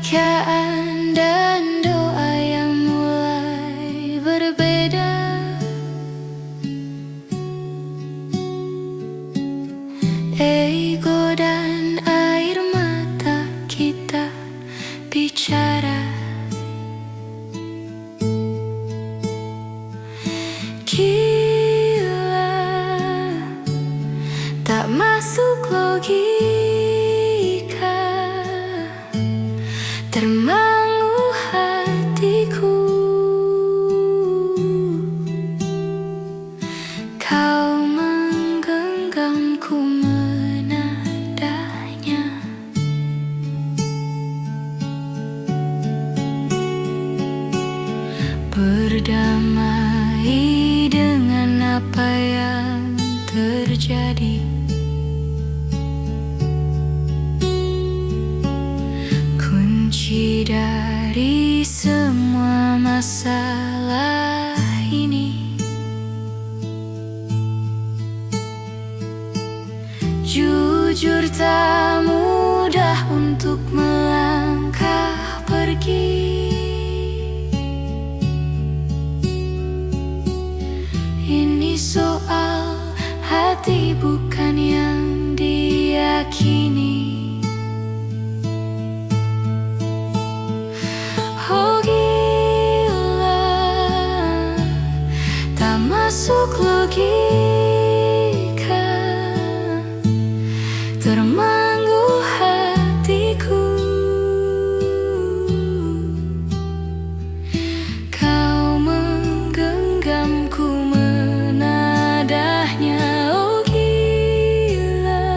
kebahagiaan dan doa yang mulai berbeda. Ego dan air mata kita bicara. Gila, tak masuk logika, termangu hatiku. Kau menggenggamku menadahnya. Berdamai dengan apa yang terjadi. Kunci dari semua masalah ini. Jujur tak mudah untuk melangkah pergi. Ini soal hati bukan yang diyakini. Oh gila, tak masuk logika, termangu hatiku. Kau menggenggamku menadahnya. Oh gila,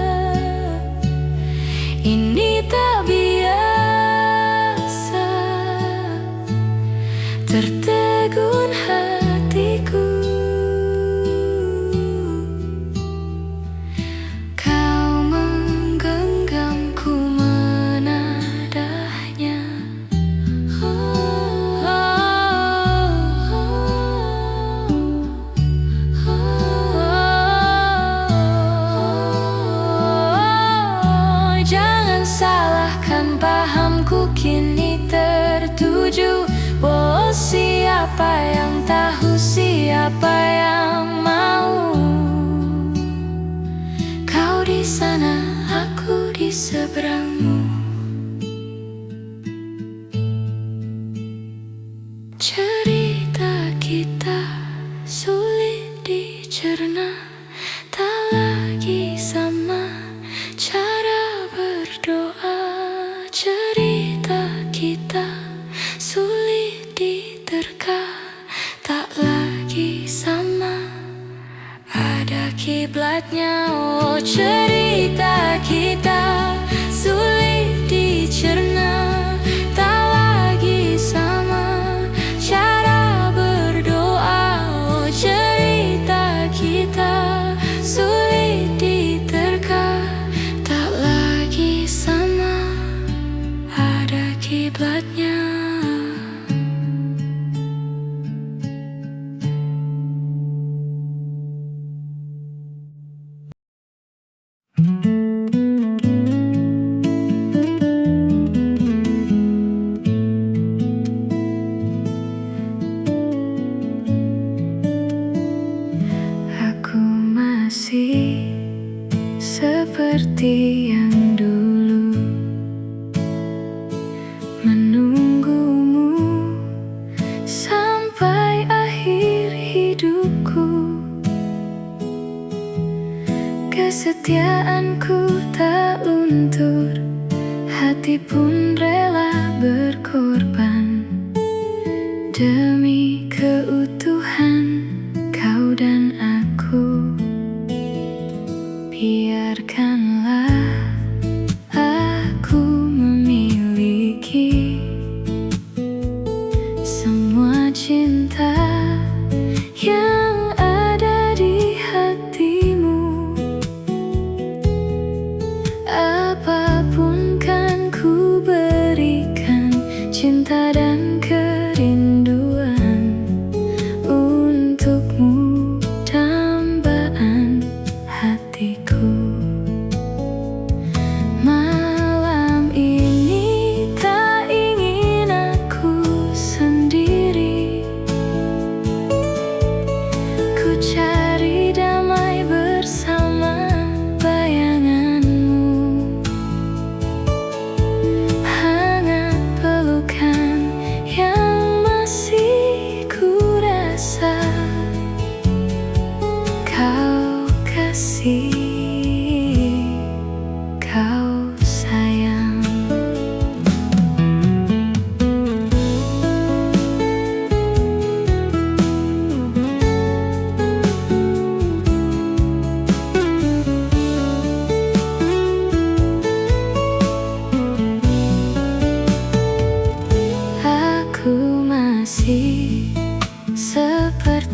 ini tak biasa, tertegun hatiku. Kau menggenggamku menadahnya. Jangan salahkan pahamku kini tertuju. Oh, siapa yang tahu, siapa yang mau? Kau di sana, aku di seberangmu. Cerita kita sulit dicerna, tak lagi sama cara berdoa. Cerita kita sulit diterka, tak lagi sama, ada kiblatnya. Oh, cerita kita sulit dicerna, tak lagi sama cara berdoa. Oh, cerita kita sulit diterka, tak lagi sama, ada kiblatnya. Aku masih seperti yang dulu, menunggumu sampai akhir hidupku. Kesetiaanku tak luntur, hati pun rela berkorban demi keutuhan kau dan aku. Biarkanlah aku memiliki semua cinta yang ada di hatimu. Apapun kan ku berikan, cinta dan kerinduan untukmu, dambaan hatiku. Malam ini tak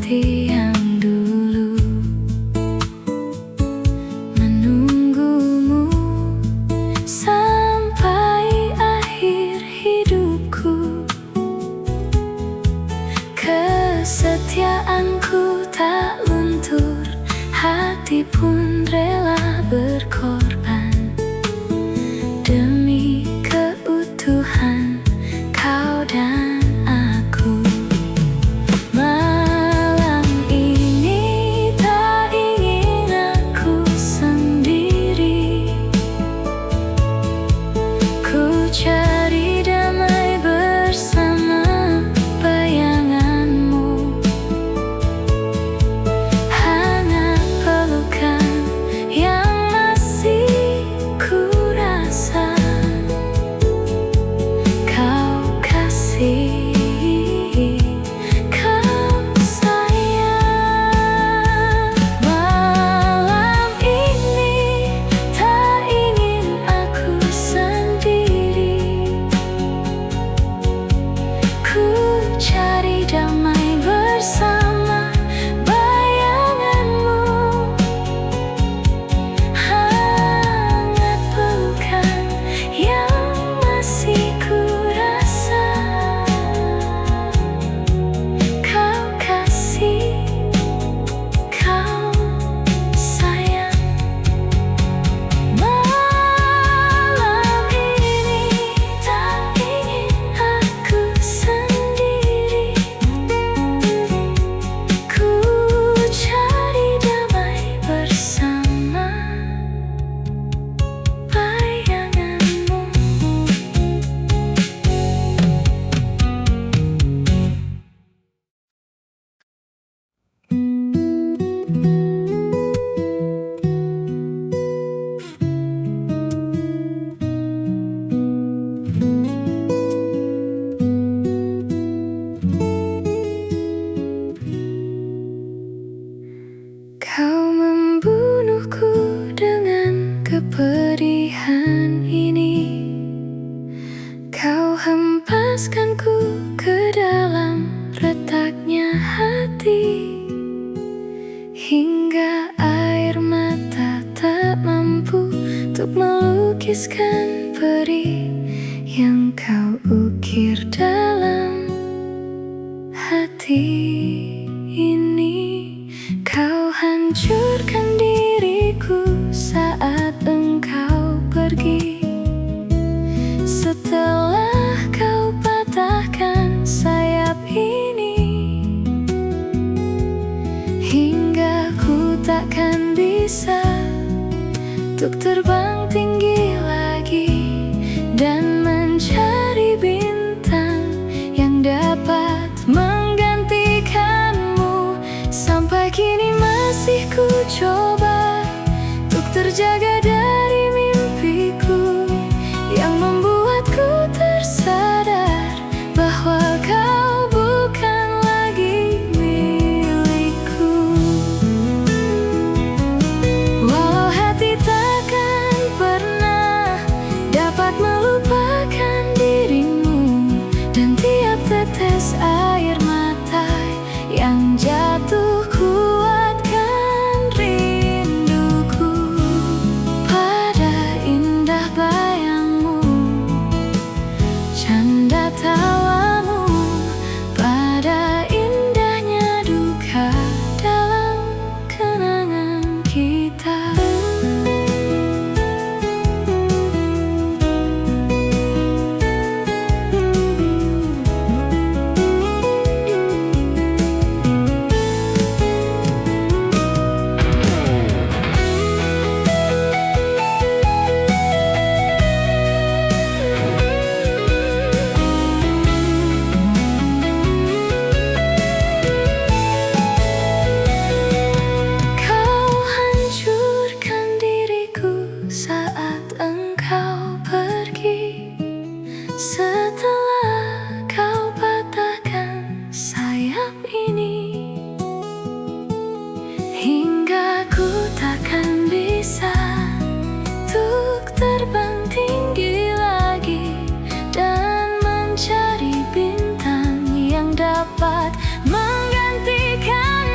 seperti yang dulu, menunggumu sampai akhir hidupku. Kesetiaanku tak luntur, hati pun rela berkorban demi keutuhan kau dan aku. Malam ini tak ingin aku sendiri, ku cari damai bersama bayanganmu. Hangat pelukan yang masih ku rasa, kau kasih, kau sayang. Malam ini tak ingin aku sendiri, ku cari damai bersama bayanganmu. Hangat pelukan yang masih ku rasa, kau kasih, kau sayang. Malam ini tak ingin aku sendiri, ku cari damai bersama bayanganmu. Kau membunuhku dengan kepedihan ini, kau hempaskanku ke dalam retaknya hati, hingga air mata tak mampu untuk melukiskan perih yang kau ukir dalam hati ini. Kau hancurkan diriku saat engkau pergi, setelah kau patahkan sayap ini, hingga ku takkan bisa untuk terbang tinggi lagi dan mencari bintang yang dapat menggantikanmu. Sampai kini masih ku coba untuk terjaga dari mimpiku yang membuatku tersadar bahwa kau bukan lagi milikku. Walau hati takkan pernah dapat melupakan dirimu, dan tiap tetes air mata yang jatuh kuatkan rinduku pada indah bayangmu, canda tawamu, pada indahnya duka dalam kenangan kita. dapat menggantikan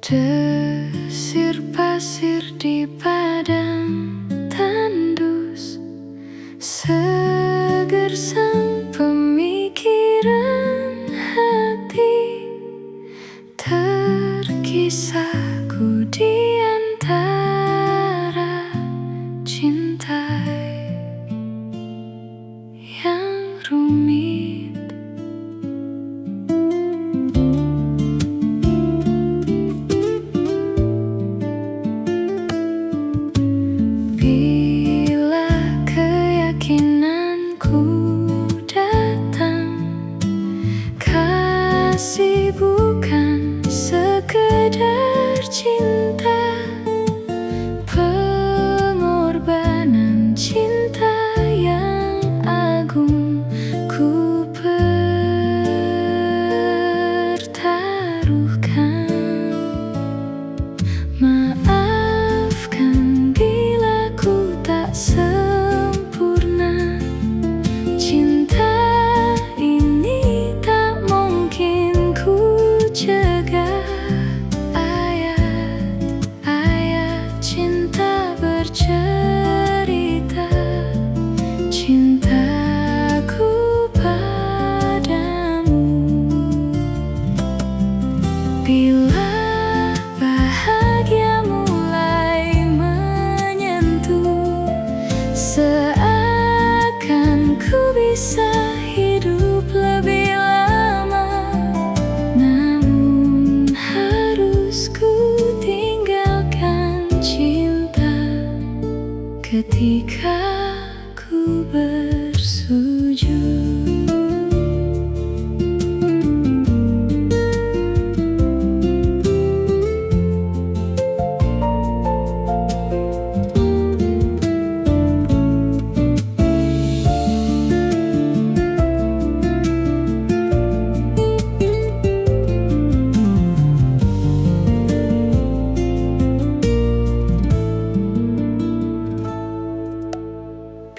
Desir pasir di padang tandus, seger sang pemikiran hati. Terkisahku di antara cinta yang rumit. Bila keyakinanku datang, kasih bukan sekedar cinta, pengorbanan cinta yang agung ku pertaruhkan. Maafkan bila ku tak sempurna, cinta ini tak mungkin ku jaga. Ayat-ayat cinta bercerita cintaku padamu. Bila bahagia mulai menyentuh, seakan ku bisa hidup lebih lama. Namun harus ku tinggalkan cinta ketika ku bersujud.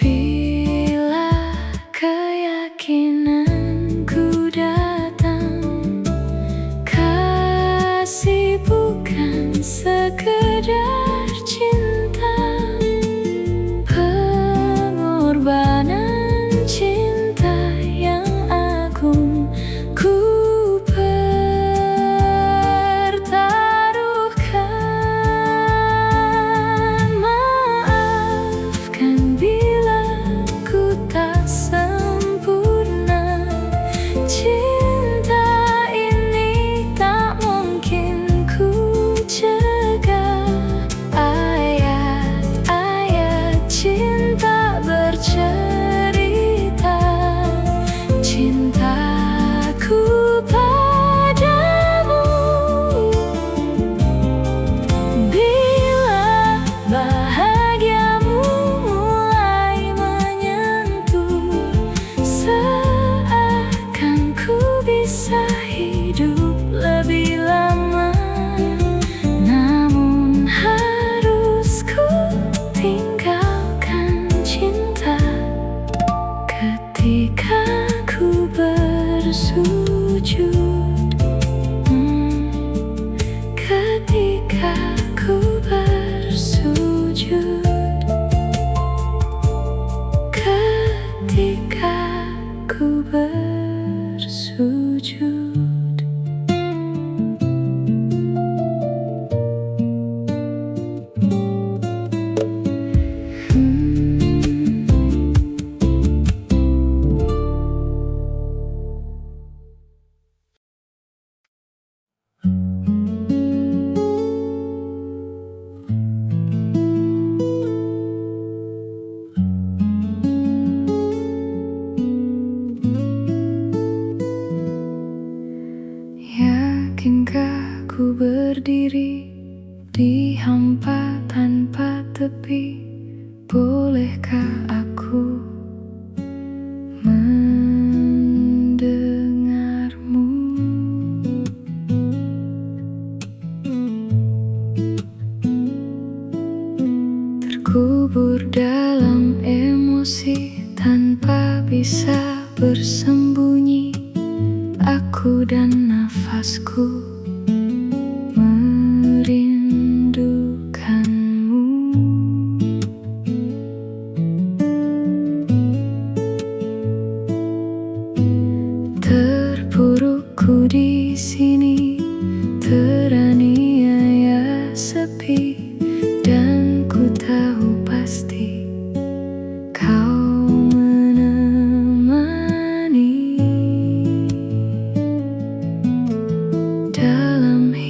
Bila keyakinanku datang, kasih bukan sekedar cinta, pengorbanan cinta yang agung ku pertaruhkan. Maafkan bila ku tak sempurna, cinta ini tak mungkin ku jaga. Ayat-ayat cinta bercerita cintaku padamu. Bila bahagiamu mulai menyentuh, seakan ku bisa hidup lebih lama. Namun harus ku tinggalkan cinta ketika ku bersujud. Ketika ku bersujud, ketika ku bersujud. Yakinkah ku berdiri di hampa tanpa tepi? Bolehkah aku mendengarmu? Terkubur dalam emosi tanpa bisa bersembunyi, aku dan nafasku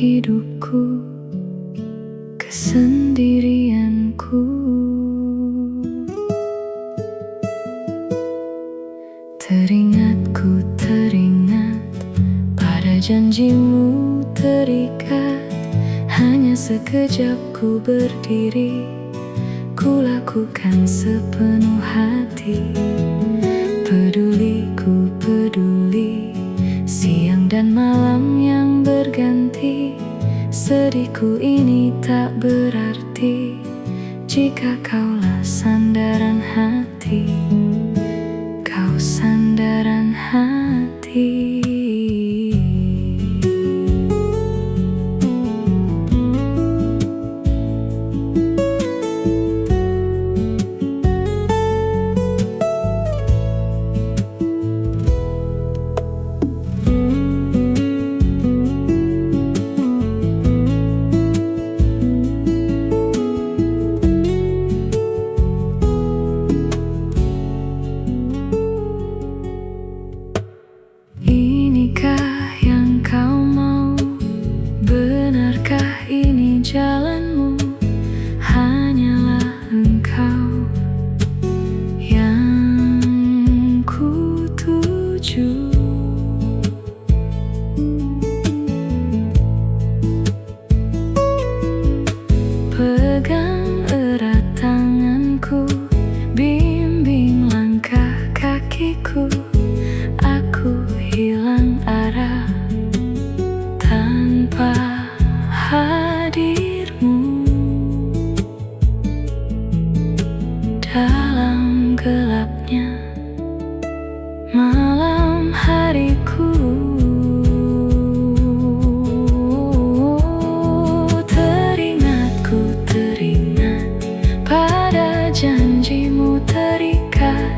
hidupku, kesendirianku. Teringat pada janjimu terikat. Hanya sekejap ku berdiri, ku lakukan sepenuh hati. Peduli, ku peduli, siang dan malam yang berganti. Sedihku ini tak berarti jika kaulah sandaran hati. Kau sandaran hati. Inikah yang kau mau? Benarkah ini jalanmu? Hanyalah engkau yang ku tuju. Pegang erat tanganku, bimbing langkah kakiku. Aku hilang arah tanpa hadirmu. Dalam gelapnya malam hariku, teringat pada janjimu terikat.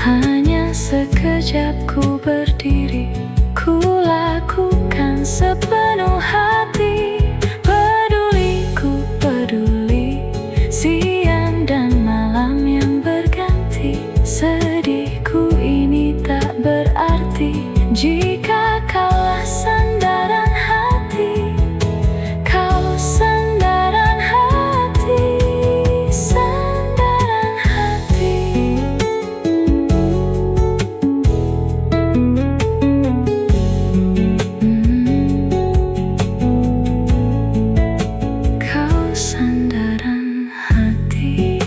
Hanya sekejap ku berdiri, ku lakukan sepenuh hati. Peduli, ku peduli, siang dan malam yang berganti. Sedihku ini tak berarti jika kaulah sandaran hati. Kau sandaran hati, sandaran hati. Kau sandaran hati.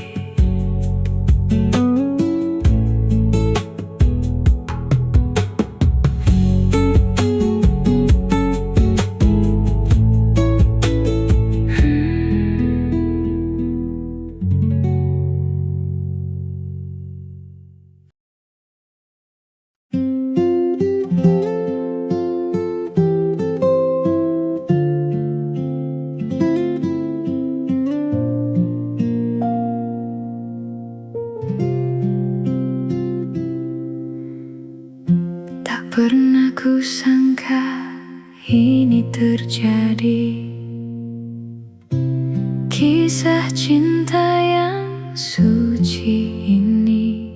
Tak pernah ku sangka ini terjadi. Kisah cinta yang suci ini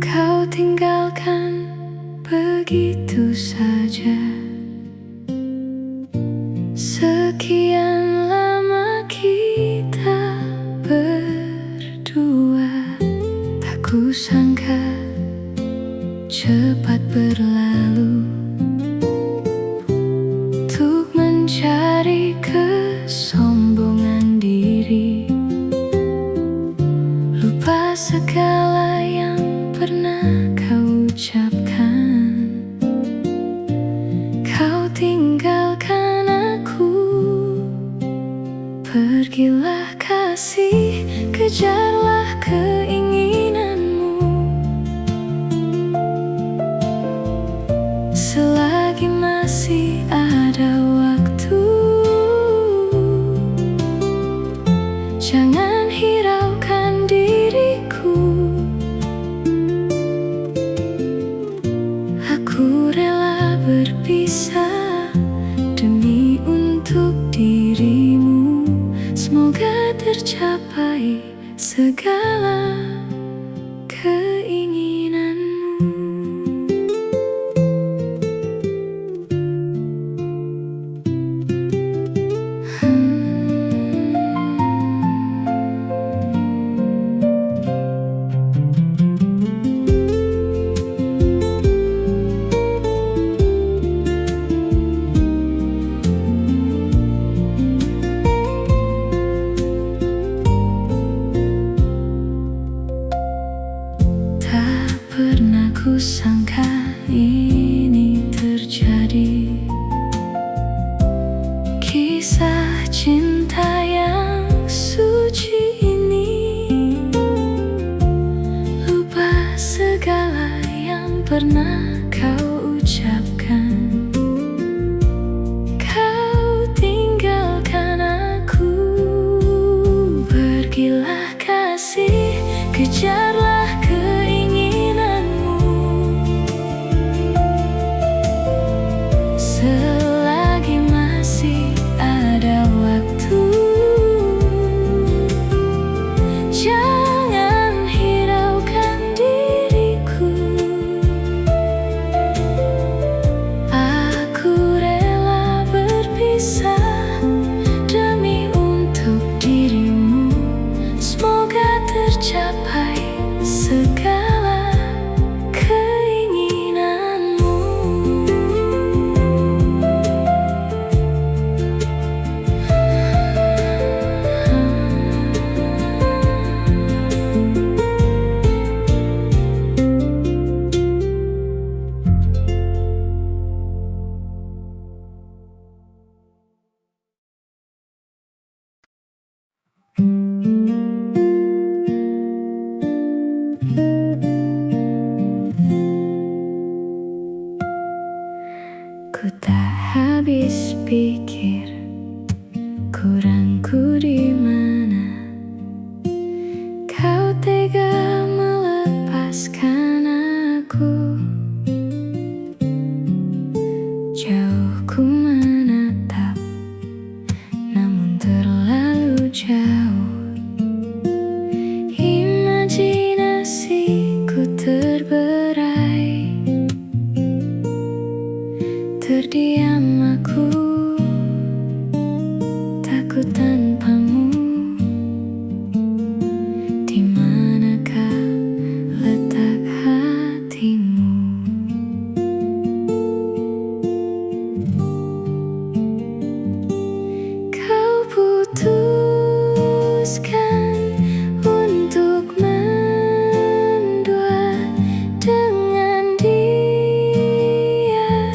kau tinggalkan begitu saja. Sekian lama kita berdua, tak ku sangka cepat berlalu. Untuk mencari kesombongan diri, lupa segala yang pernah kau ucapkan. Kau tinggalkan aku, pergilah kasih, kejarlah keinginanmu. Selagi masih ada waktu, jangan hiraukan diriku. Aku rela berpisah demi untuk dirimu. Semoga tercapai segala keinginanmu. habis pikir kurangku di mana kau tega melepaskan aku. Jauh ku menatap, namun terlalu jauh. Imajinasiku terberai. Terdiam aku, takut tanpamu. Di manakah letak hatimu? Kau putuskan untuk mendua dengan dia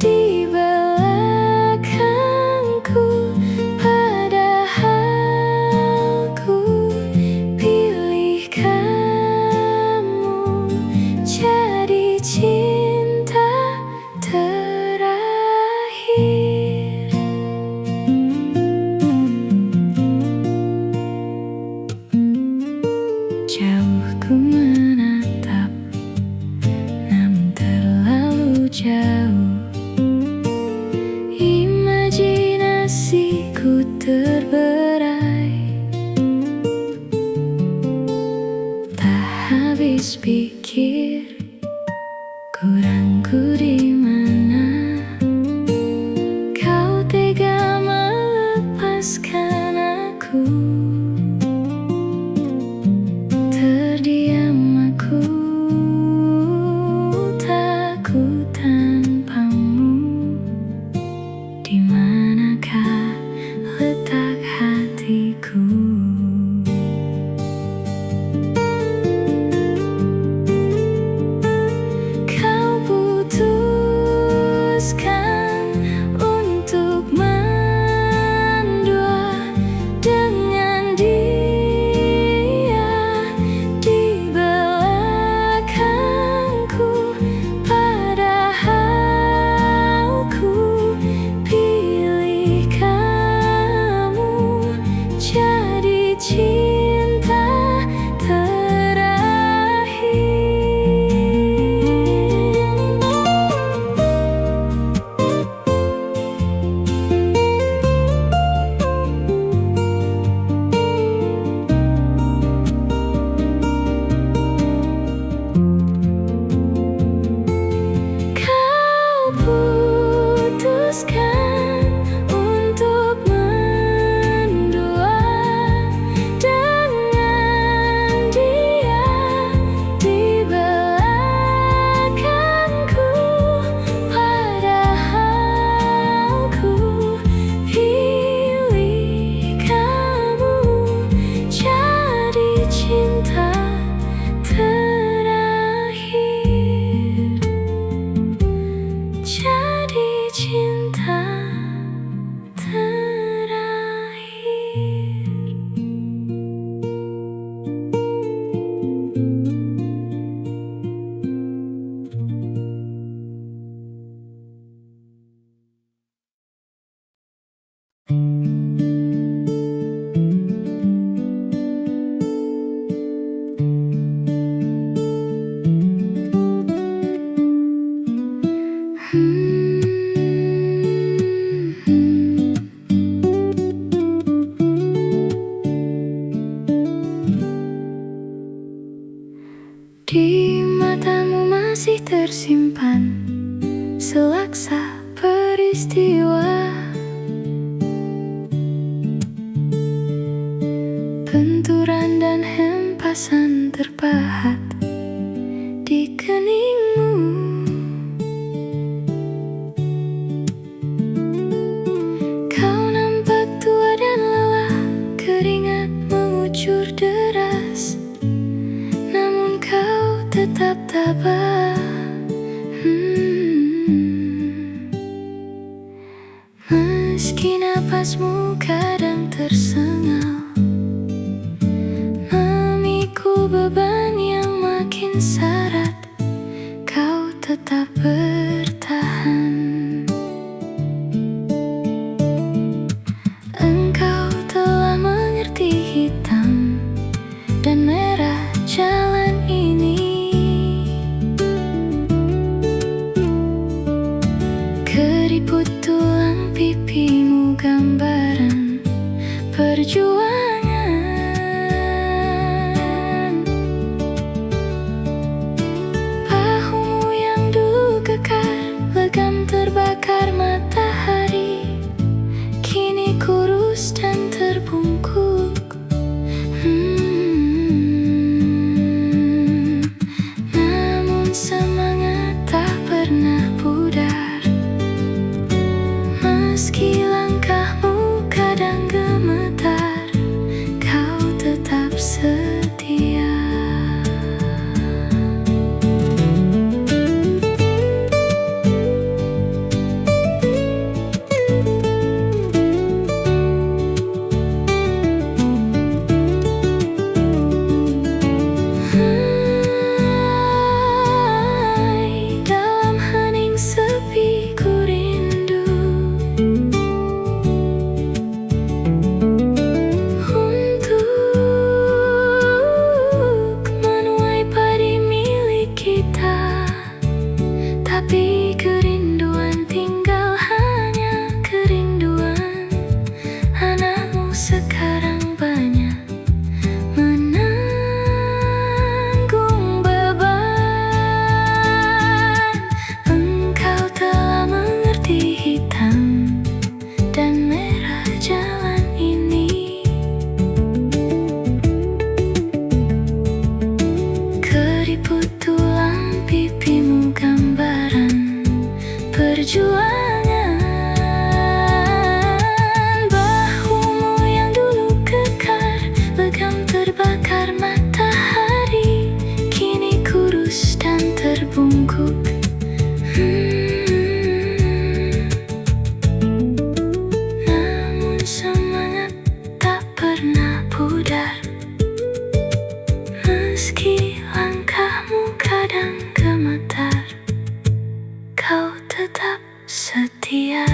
di belakangku, padahal ku pilih kamu jadi cinta terakhir. Jauh ku menatap, namun terlalu jauh. Imajinasiku terberai. Tak habis pikir kurangku di mana kau tega melepaskan aku. Terdiam aku, takut tanpamu. Di manakah letak hatiku? Kau putuskan untuk mendua dengan dia di belakangku, padahal ku pilih kamu jadi cinta terakhir. Kau putuskan untuk mendua dengan dia di belakangku, padahal ku pilih kamu jadi cinta terakhir. Jadi cinta terakhir. Di matamu masih tersimpan selaksa peristiwa, benturan dan hempasan terpahat di keningmu. Kau nampak tua dan lelah, keringat mengucur deras, namun kau tetap tabah. Meski napasmu kadang tersengal, memikul beban yang makin syarat, kau tetap bertahan. Meski langkahmu kadang gemetar, kau tetap setia. Dalam hening sepi ku rindu untuk menuai padi milik kita. Tapi kerinduan tinggal hanya kerinduan. Anakmu sekarang banyak menanggung beban. Engkau telah mengerti hitam dan merah jalan ini. Keriput tulang pipimu gambaran perjuangan. Bahumu yang dulu kekar, legam terbakar matahari, kini kurus dan terbungkuk. Namun semangat tak pernah pudar. Meski langkahmu kadang gemetar, kau tetap setia.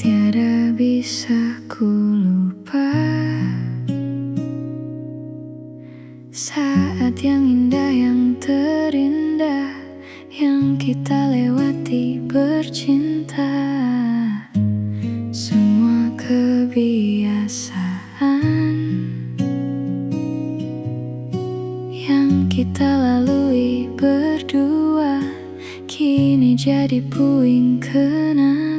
Tiada bisa ku lupa saat yang indah, yang terindah yang kita lewati bercinta. Semua kebiasaan yang kita lalui berdua kini jadi puing kenangan.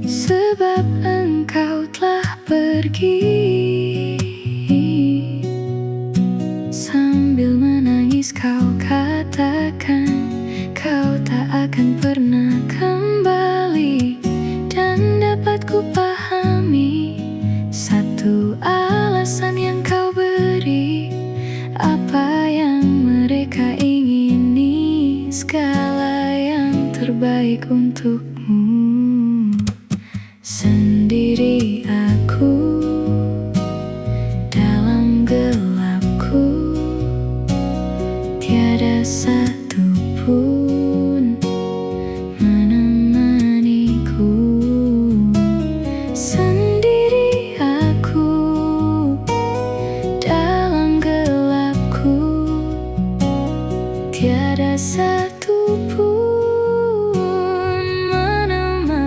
Sebab engkau telah pergi, sambil menangis kau katakan kau tak akan pernah kembali. Dan dapat ku pahami satu alasan yang kau beri, apa yang mereka ingini, segala yang terbaik untukmu. Sendiri aku dalam gelapku, tiada satu pun menemaniku. Sendiri aku dalam gelapku, tiada satu pun menemaniku.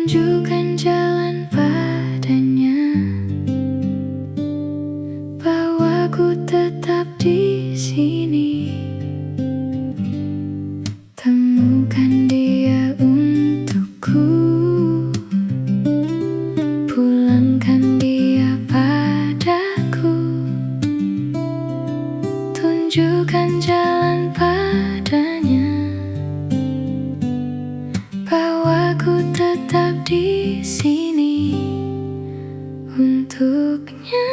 tunjukkan jalan padanya, bahwa ku tetap di sini. Temukan dia untukku, pulangkan dia padaku. Tunjukkan jalan padanya, bahwa ku tetap di sini untuknya.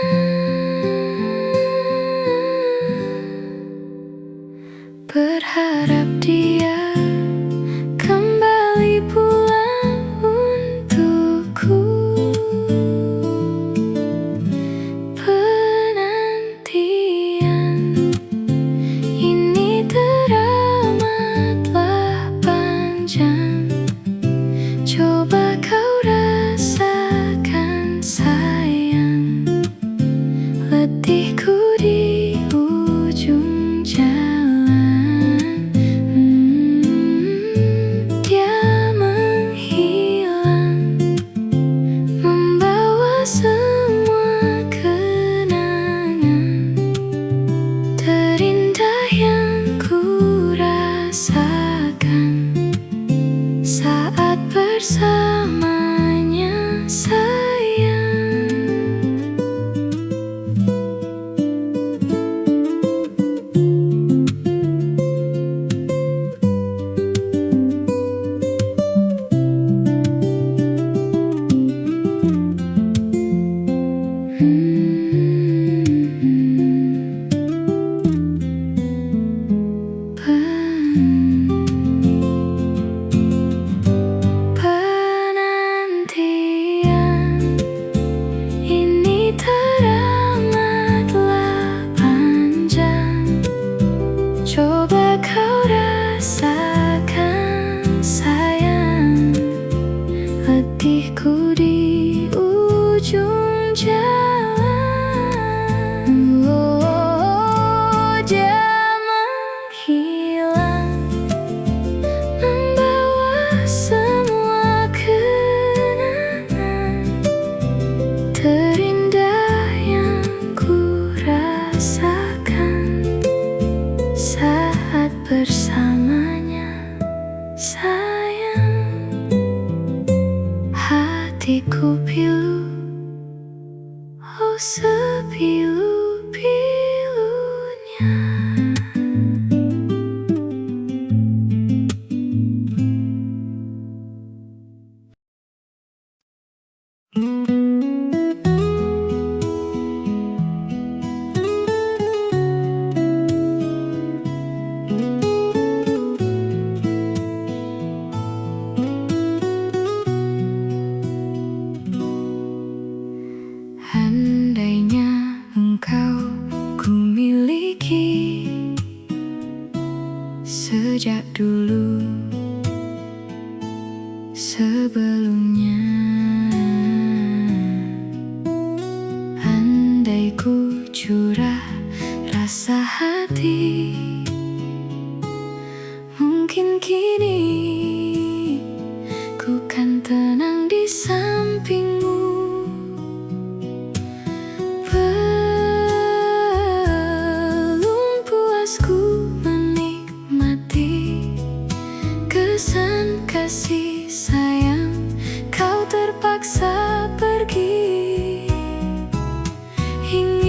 Berharap dia kembali pulang untukku. Penantian ini teramatlah panjang. Coba kau rasakan sayang, letihku di ujung jalan. Dia menghilang, membawa semua kenangan terindah yang ku rasakan saat bersamanya, sayang. Penantian ini teramatlah panjang. Coba kau rasakan sayang, letihku di ujung jalan. Dia menghilang, membawa semua kenangan terindah yang ku rasakan saat bersamanya, sayang. Hatiku pilu, oh sepilu-pilunya. Andainya engkau ku miliki sejak dulu, sebelumnya. Andai ku curah rasa hati, mungkin kini ku kan tenang di sampingmu. Belum puas ku menikmati kesan kasih sayang, kau terpaksa pergi. Ingin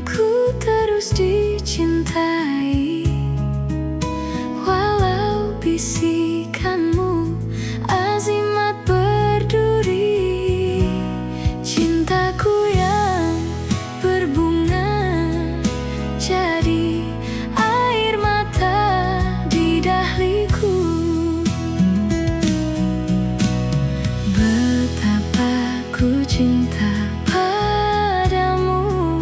ku terus dicintai, walau bisikanmu azimat berduri. Cintaku yang berbunga jadi air mata di dahliku. Betapa ku cinta padamu,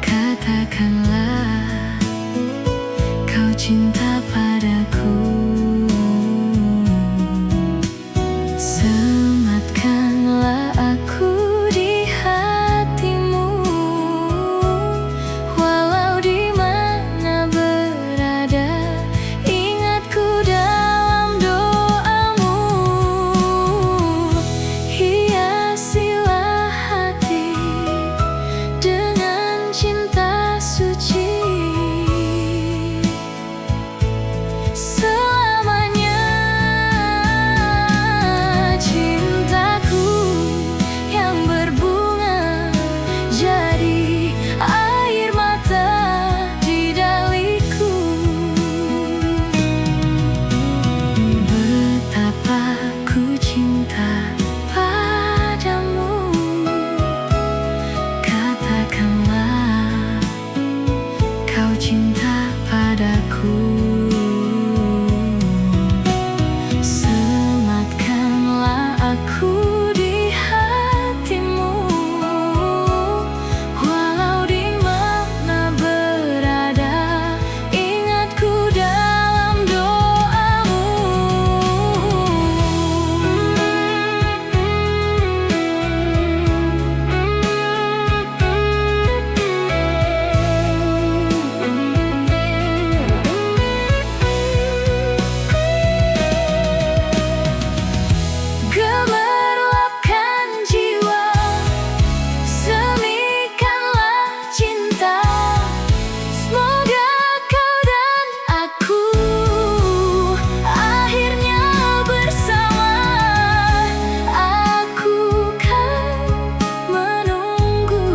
katakanlah kau cinta padaku. selamanya. Cintaku yang berbunga jadi air mata di daliku. Betapa ku cinta padamu, katakanlah kau cinta padaku. Sematkanlah aku di hatimu, walau di mana berada, ingatku dalam doamu. Gemerlapkan jiwa, semikanlah cinta. Semoga kau dan aku akhirnya bersama. Aku kan menunggu,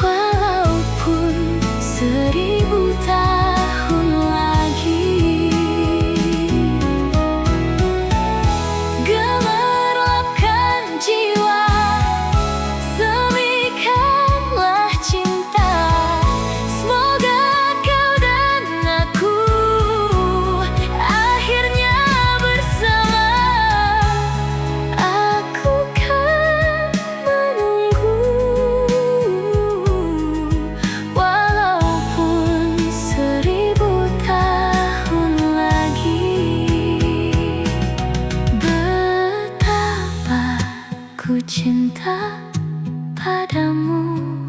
walaupun 1000 tahun lagi. Gemerlapkan jiwa, semikanlah cinta. Semoga kau dan aku akhirnya bersama. Aku kan menunggu, walaupun 1000 tahun lagi. Betapa ku cinta padamu,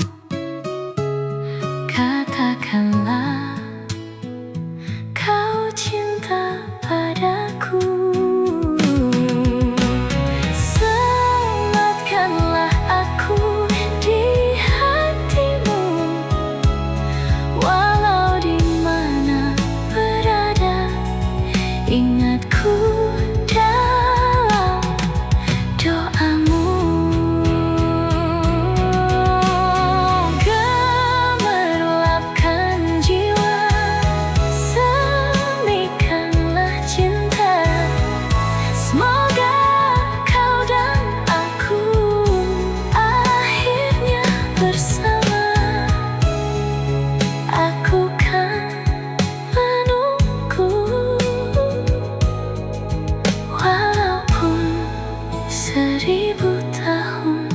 katakanlah kau cinta padaku. Sematkanlah aku di hatimu, walau di mana berada, ingatku dalam doamu. Gemerlapkan jiwa, semikanlah cinta. Semoga kau dan aku akhirnya bersama. Aku kan menunggu, walaupun 1000 tahun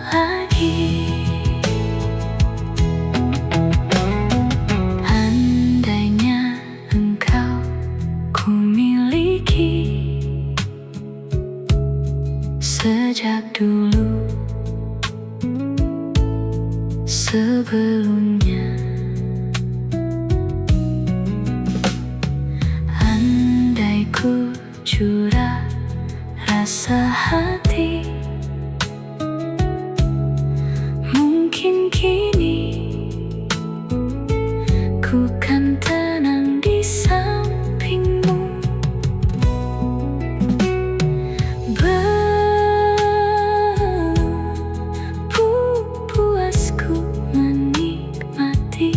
lagi. Andainya engkau ku miliki sejak dulu, sebelumnya. Andai ku curah rasa hati, mungkin kini ku kan tenang di sampingmu. Belum puasku menikmati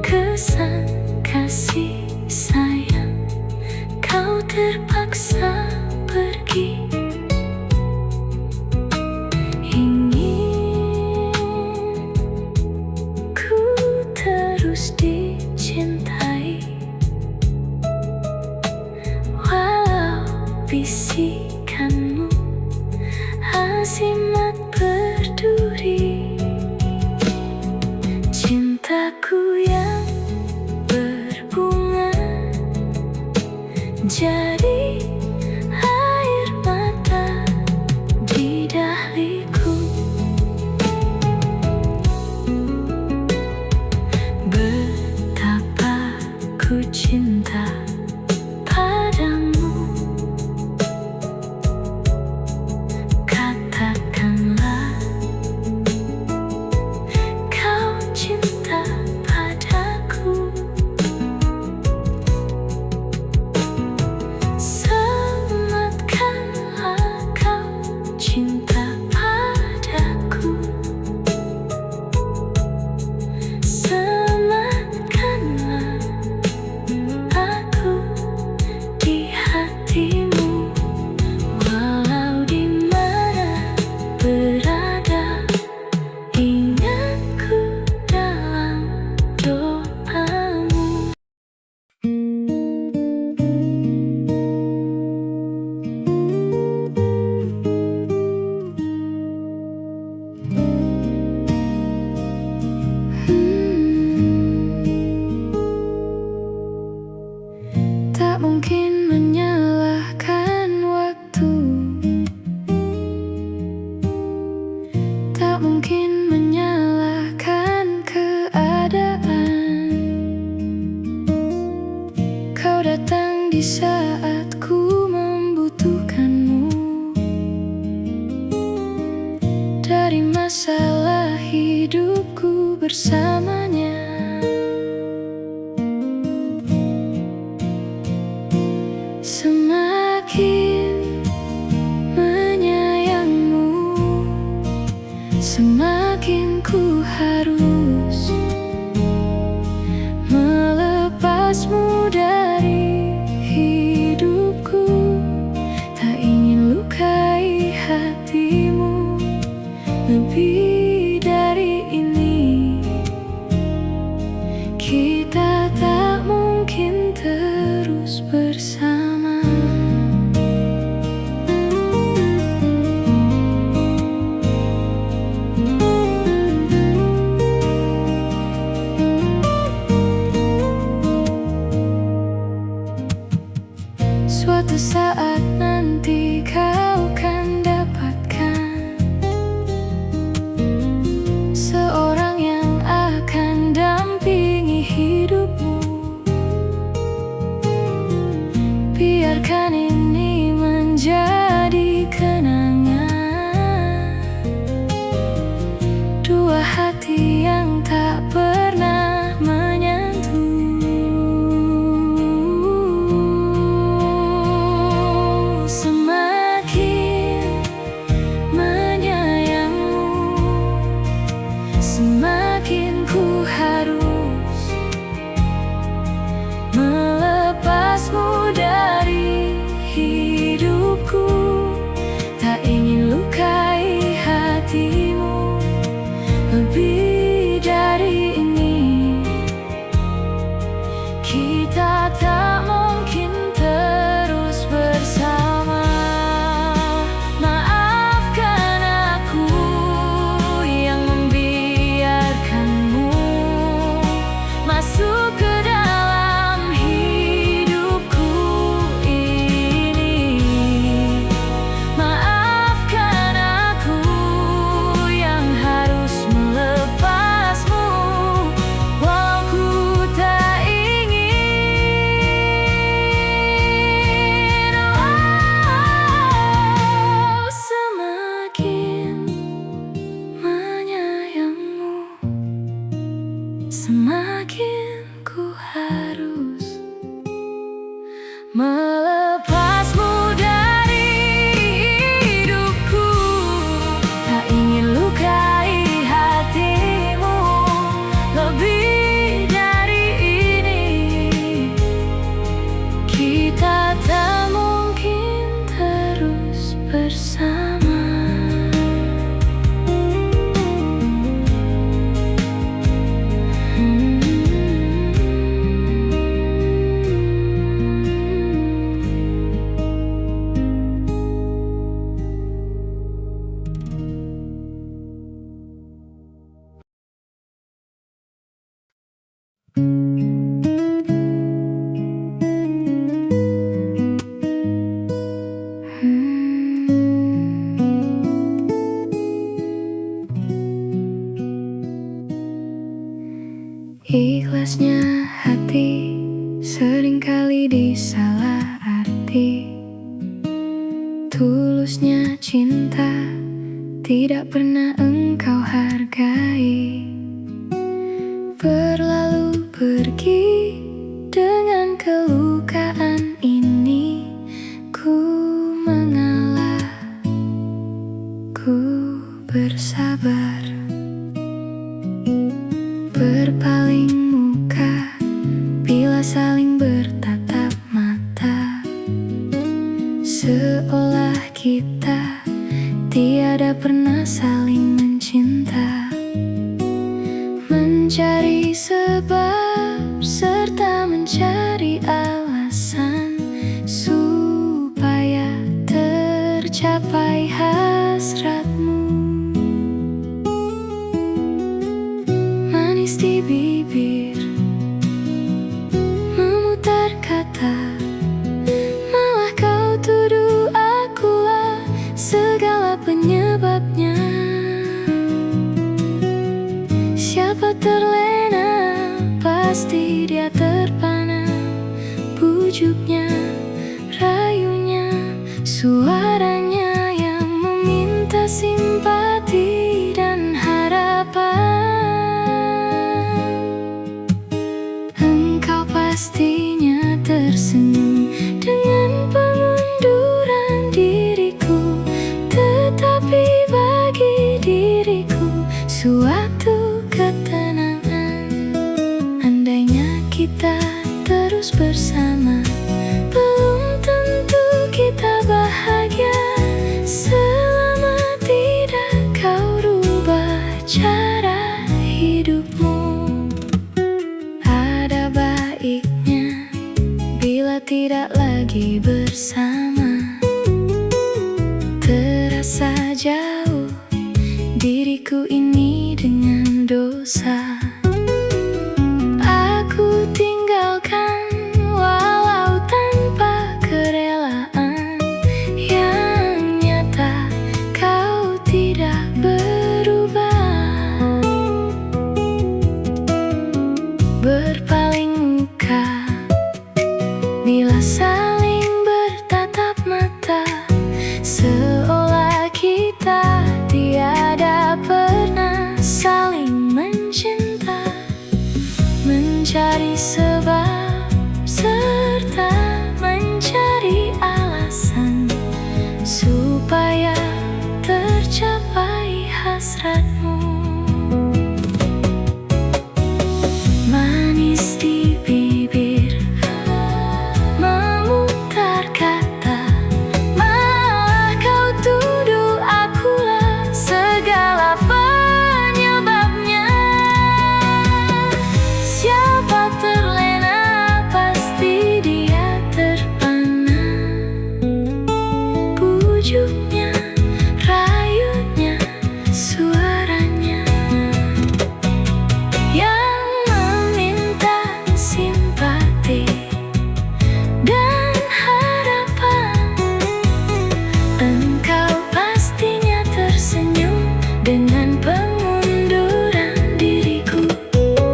kesan kasih sayang, kau terpaksa pergi. Ingin ku terus dicintai, walau bisikanmu azimat berduri. Cintaku yang berbunga jadi air mata di dahliku. Betapa ku cinta padamu, katakanlah kau cinta padaku. di saat ku membutuhkanmu. Dari masalah hidupku bersamanya, semakin menyayangmu, semakin ku harus melepasmu dari hidupku. Tak ingin lukai hatimu lebih dari ini. Kita tak mungkin terus bersama. Suatu saat nanti kau kan dapatkan seorang yang akan dampingi hidupmu. Biarkan ini menjadi kenangan dua hati yang tak pernah menyatu. Semakin menyayangmu, semakin ku harus melepasmu dari hidupku. Tak ingin lukai hatimu lebih dari ini. Kita tak mungkin terus bersama. Maafkan aku yang membiarkanmu masuk ke dalam hidupku ini. Maafkan aku yang harus melepasmu, walau ku tak ingin. Oh, semakin menyayangmu, semakin ku harus melepasmu dari hidupku. Tak ingin lukai hatimu lebih dari ini. Kita tak mungkin terus bersama. Ikhlasnya hati seringkali disalah arti. Tulusnya cinta tidak pernah engkau hargai. Berlalu pergi dengan kelukaan ini. Ku mengalah, ku bersabar, berpaling muka bila saling bertatap mata, seolah kita tiada pernah saling mencinta. Mencari sebab serta mencari alasan supaya tercapai hasratmu. Manis di bibir, memutar kata, malah kau tuduh akulah segala penyebabnya. Siapa terlena, pasti dia terpana. Bujuknya, rayunya, suaranya yang meminta simpati dan harapan. Engkau pastinya tersenyum dengan pengunduran diriku, tetapi bagi diriku suatu ketenangan. Andainya kita terus bersama, belum tentu kita bahagia selama tidak kau rubah cara hidupmu. Ada baiknya bila tidak lagi bersama. Terasa jauh diriku ini dengan dosa. Aku tinggalkan walau tanpa kerelaan. Yang nyata kau tidak berubah. Berpaling muka bila saling bertatap mata, seolah kita tiada pernah saling mencinta. Mencari sebab serta mencari alasan supaya tercapai hasratmu. Manis di bibir, memutar kata, malah kau tuduh akulah segala penyebabnya. Siapa terlena pasti dia terpana. Bujuknya, rayunya, suaranya yang meminta simpati dan harapan. Engkau pastinya tersenyum dengan pengunduran diriku,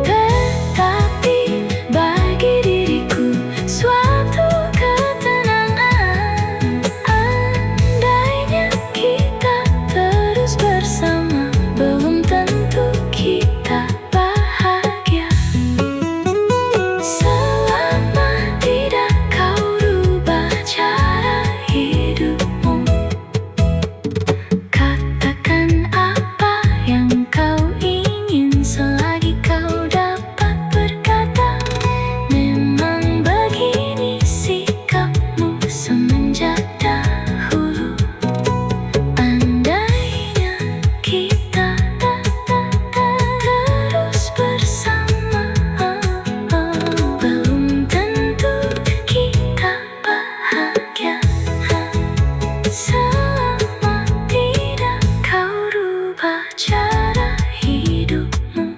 tetapi bagi diriku suatu ketenangan. Andainya kita terus bersama, belum tentu kita bahagia selama tidak kau rubah cara hidupmu. Katakan apa yang kau ingin selagi kau dapat berkata. Memang begini sikapmu semenjak dahulu. Andainya kita terus bersama, belum tentu kita bahagia selama tidak kau rubah cara hidupmu.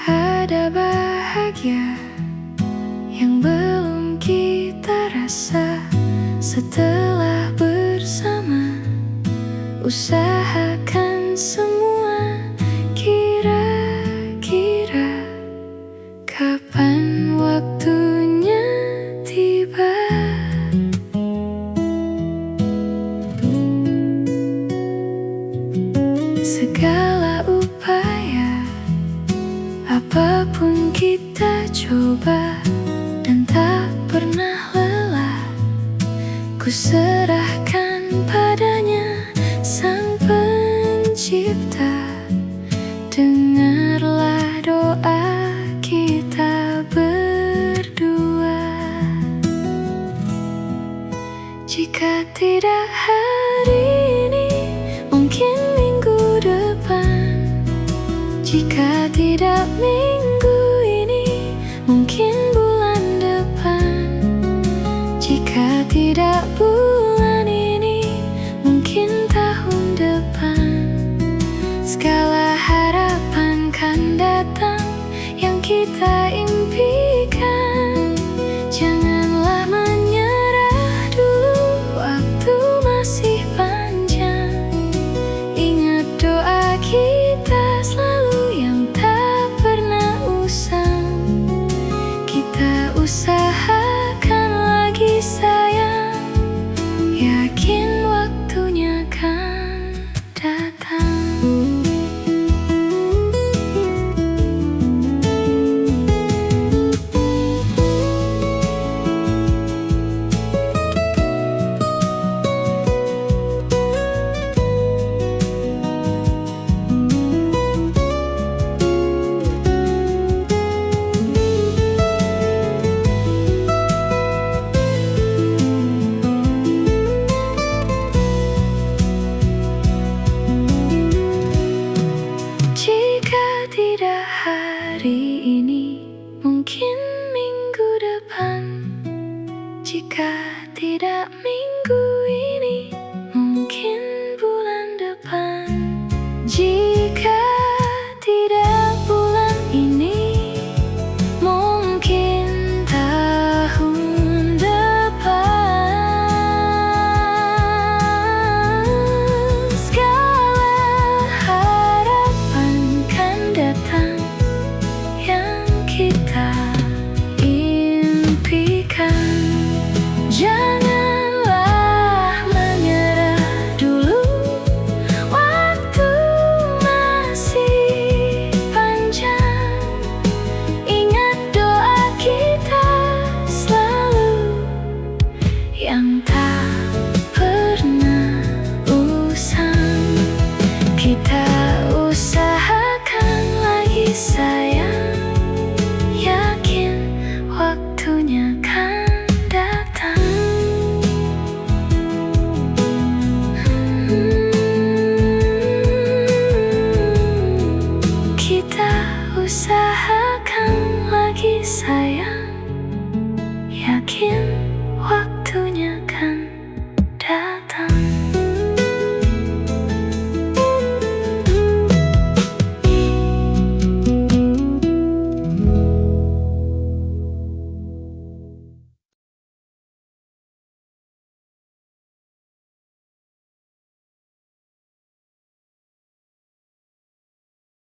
Ada bahagia yang belum kita rasa setelah bersama. Usahakan semua, kira-kira kapan waktunya tiba. Segala upaya, apapun kita coba dan tak pernah lelah. Ku serahkan padanya Sang Pencipta. Dengarlah doa kita berdua. Jika tidak hari ini, mungkin minggu depan. Jika tidak minggu ini, mungkin bulan depan. Jika tidak bulan ini, mungkin tahun depan. Segala harapan kita impikan. Janganlah menyerah dulu, waktu masih panjang. Ingat doa kita selalu yang tak pernah usang. Kita usahakan lagi sayang, yakin waktunya akan datang. Jika tidak hari ini, mungkin minggu depan. Jika tidak minggu ini, mungkin bulan depan. Jika tidak bulan ini, mungkin tahun depan. Segala harapan kan datang yang kita impikan. Janganlah menyerah dulu, waktu masih panjang. Ingat doa kita selalu yang tak pernah usang. Kita